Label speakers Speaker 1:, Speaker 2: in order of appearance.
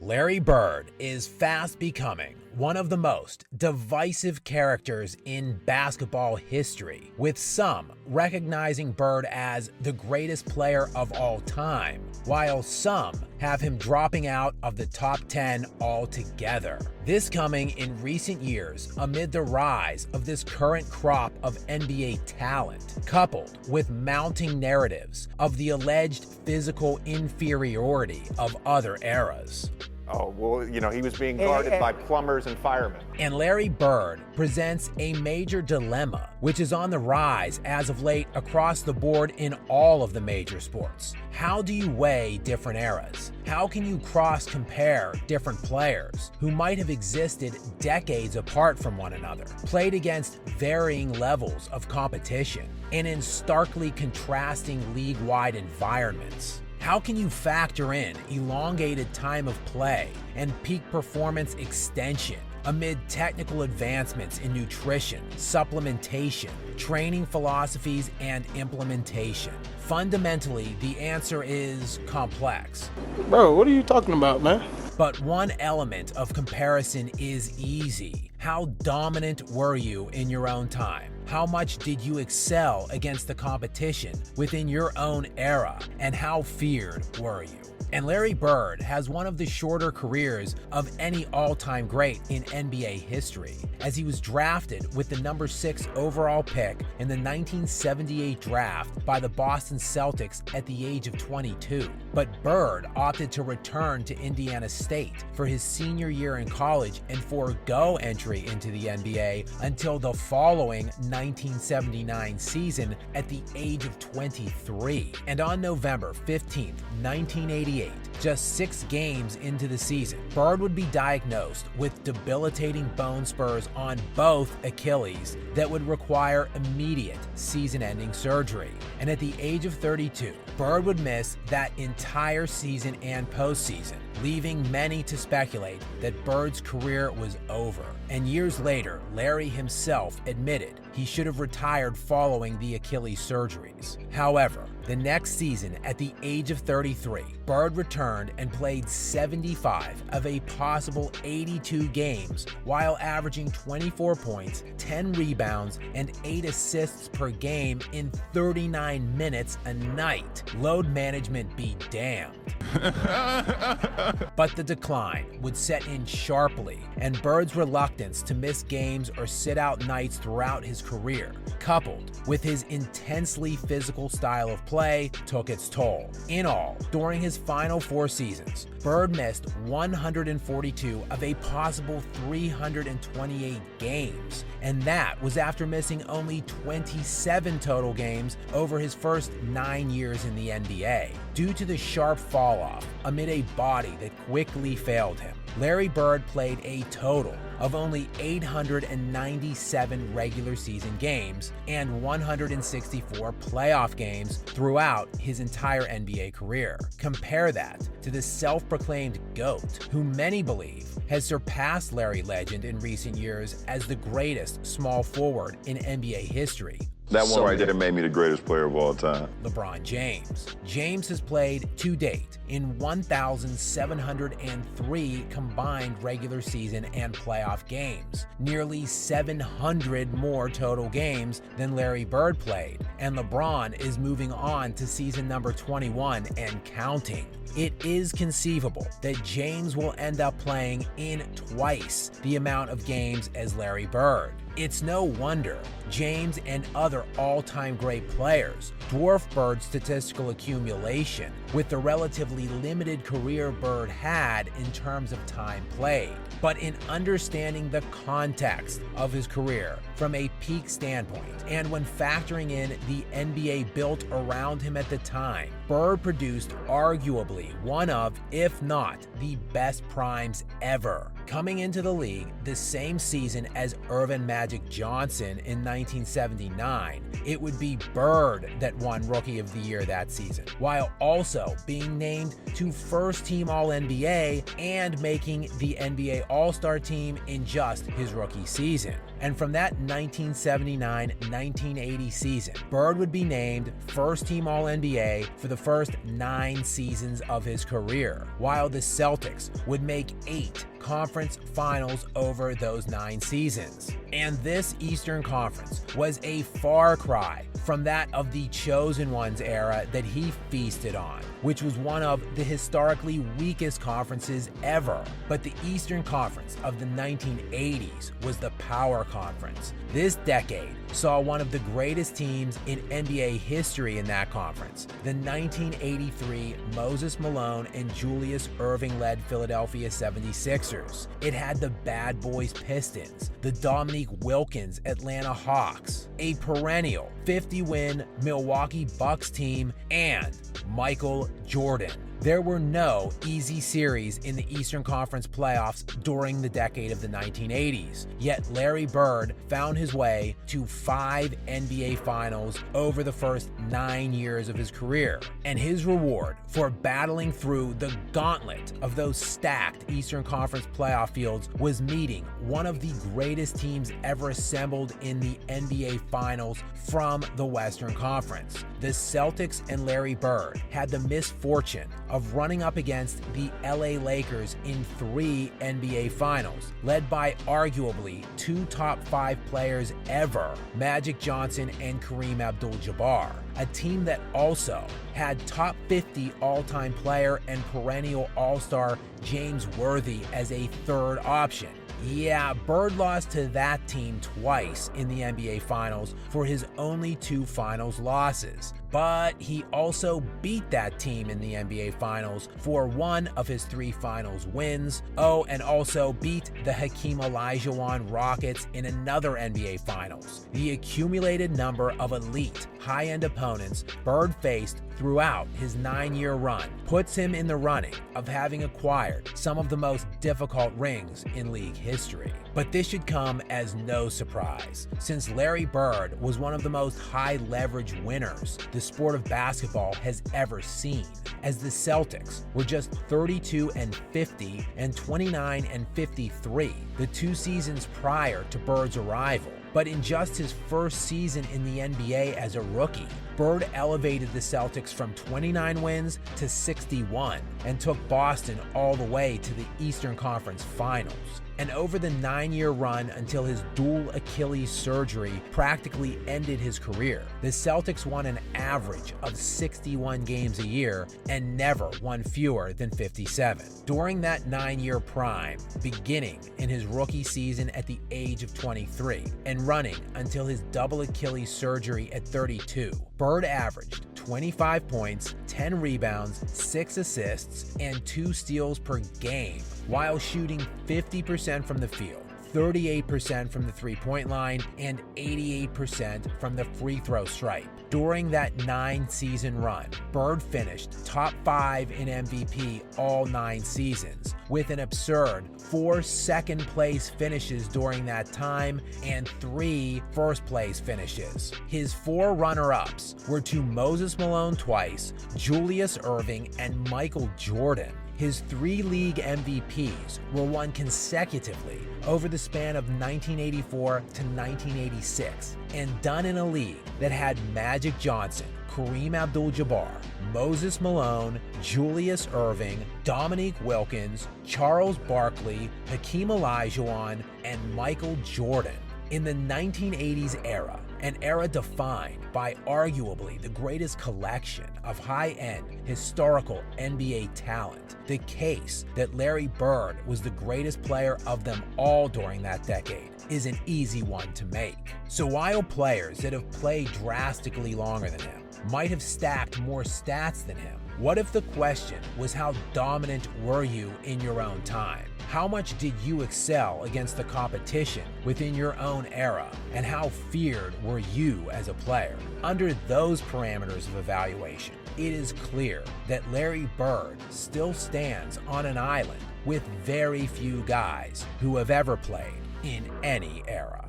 Speaker 1: Larry Bird is fast becoming one of the most divisive characters in basketball history, with some recognizing Bird as the greatest player of all time, while some have him dropping out of the top 10 altogether. This coming in recent years amid the rise of this current crop of NBA talent, coupled with mounting narratives of the alleged physical inferiority of other eras.
Speaker 2: Oh, well, he was being guarded by plumbers and firemen.
Speaker 1: And Larry Bird presents a major dilemma, which is on the rise as of late across the board in all of the major sports. How do you weigh different eras? How can you cross-compare different players who might have existed decades apart from one another, played against varying levels of competition, and in starkly contrasting league-wide environments? How can you factor in elongated time of play and peak performance extension amid technical advancements in nutrition, supplementation, training philosophies, and implementation? Fundamentally, the answer is complex.
Speaker 3: Bro, what are you talking about, man?
Speaker 1: But one element of comparison is easy. How dominant were you in your own time? How much did you excel against the competition within your own era? And how feared were you? And Larry Bird has one of the shorter careers of any all-time great in NBA history, as he was drafted with the number 6 overall pick in the 1978 draft by the Boston Celtics at the age of 22. But Bird opted to return to Indiana State for his senior year in college and forego entry into the NBA until the following 1979 season at the age of 23. And on November 15, 1988, just 6 games into the season, Bird would be diagnosed with debilitating bone spurs on both Achilles that would require immediate season-ending surgery. And at the age of 32, Bird would miss that entire season and postseason, leaving many to speculate that Bird's career was over. And years later, Larry himself admitted he should have retired following the Achilles surgeries. However, the next season, at the age of 33, Bird returned and played 75 of a possible 82 games while averaging 24 points, 10 rebounds, and 8 assists per game in 39 minutes a night. Load management be damned. But the decline would set in sharply, and Bird's reluctance to miss games or sit out nights throughout his career, coupled with his intensely physical style of play, took its toll. In all, during his final 4 seasons, Bird missed 142 of a possible 328 games, and that was after missing only 27 total games over his first 9 years in the NBA. Due to the sharp fall-off amid a body that quickly failed him, Larry Bird played a total of only 897 regular season games and 164 playoff games throughout his entire NBA career. Compare that to the self-proclaimed GOAT, who many believe has surpassed Larry Legend in recent years as the greatest small forward in NBA history.
Speaker 4: That one right there made me the greatest player of all time.
Speaker 1: LeBron James. James has played to date in 1,703 combined regular season and playoff games, nearly 700 more total games than Larry Bird played, and LeBron is moving on to season number 21 and counting. It is conceivable that James will end up playing in twice the amount of games as Larry Bird. It's no wonder James and other all-time great players dwarf Bird's statistical accumulation with the relatively limited career Bird had in terms of time played. But in understanding the context of his career from a peak standpoint, and when factoring in the NBA built around him at the time, Bird produced arguably one of, if not the best primes ever, coming into the league the same season as Earvin Magic Magic Johnson in 1979, it would be Bird that won Rookie of the Year that season, while also being named to first-team All-NBA and making the NBA All-Star team in just his rookie season. And from that 1979-1980 season, Bird would be named first-team All-NBA for the first 9 seasons of his career, while the Celtics would make 8 conference finals over those 9 seasons. And this Eastern Conference was a far cry from that of the Chosen Ones era that he feasted on, which was one of the historically weakest conferences ever. But the Eastern Conference of the 1980s was the power conference. This decade saw one of the greatest teams in NBA history in that conference, the 1983 Moses Malone and Julius Erving-led Philadelphia 76ers. It had the Bad Boys Pistons, the Dominique Wilkins Atlanta Hawks, a perennial 50-win Milwaukee Bucks team, and Michael Jordan. There were no easy series in the Eastern Conference playoffs during the decade of the 1980s, yet Larry Bird found his way to 5 NBA Finals over the first 9 years of his career, and his reward for battling through the gauntlet of those stacked Eastern Conference playoff fields was meeting one of the greatest teams ever assembled in the NBA Finals from the Western Conference. The Celtics and Larry Bird had the misfortune of running up against the LA Lakers in 3 NBA Finals, led by arguably 2 top 5 players ever, Magic Johnson and Kareem Abdul-Jabbar, a team that also had top 50 all-time player and perennial all-star James Worthy as a third option. Yeah, Bird lost to that team twice in the NBA Finals for his only 2 finals losses. But he also beat that team in the NBA Finals for 1 of his 3 finals wins. Oh, and also beat the Hakeem Olajuwon Rockets in another NBA Finals. The accumulated number of elite, high-end opponents Bird faced throughout his 9-year run puts him in the running of having acquired some of the most difficult rings in league history. But this should come as no surprise, since Larry Bird was one of the most high-leverage winners the sport of basketball has ever seen, as the Celtics were just 32-50 and 29-53 the 2 seasons prior to Bird's arrival. But in just his first season in the NBA as a rookie, Bird elevated the Celtics from 29 wins to 61 and took Boston all the way to the Eastern Conference Finals. And over the 9-year run until his dual Achilles surgery practically ended his career, the Celtics won an average of 61 games a year and never won fewer than 57. During that 9-year prime, beginning in his rookie season at the age of 23 and running until his double Achilles surgery at 32, Bird averaged 25 points, 10 rebounds, 6 assists, and 2 steals per game, while shooting 50% from the field, 38% from the three-point line, and 88% from the free throw stripe. During that 9-season run, Bird finished top 5 in MVP all 9 seasons, with an absurd 4 second-place finishes during that time and 3 first-place finishes. His 4 runner-ups were to Moses Malone twice, Julius Erving, and Michael Jordan. His 3 league MVPs were won consecutively over the span of 1984 to 1986, and done in a league that had Magic Johnson, Kareem Abdul-Jabbar, Moses Malone, Julius Erving, Dominique Wilkins, Charles Barkley, Hakeem Olajuwon, and Michael Jordan. In the 1980s era, an era defined by arguably the greatest collection of high-end historical NBA talent, the case that Larry Bird was the greatest player of them all during that decade is an easy one to make. So while players that have played drastically longer than him might have stacked more stats than him, what if the question was how dominant were you in your own time? How much did you excel against the competition within your own era? And how feared were you as a player? Under those parameters of evaluation, it is clear that Larry Bird still stands on an island with very few guys who have ever played in any era.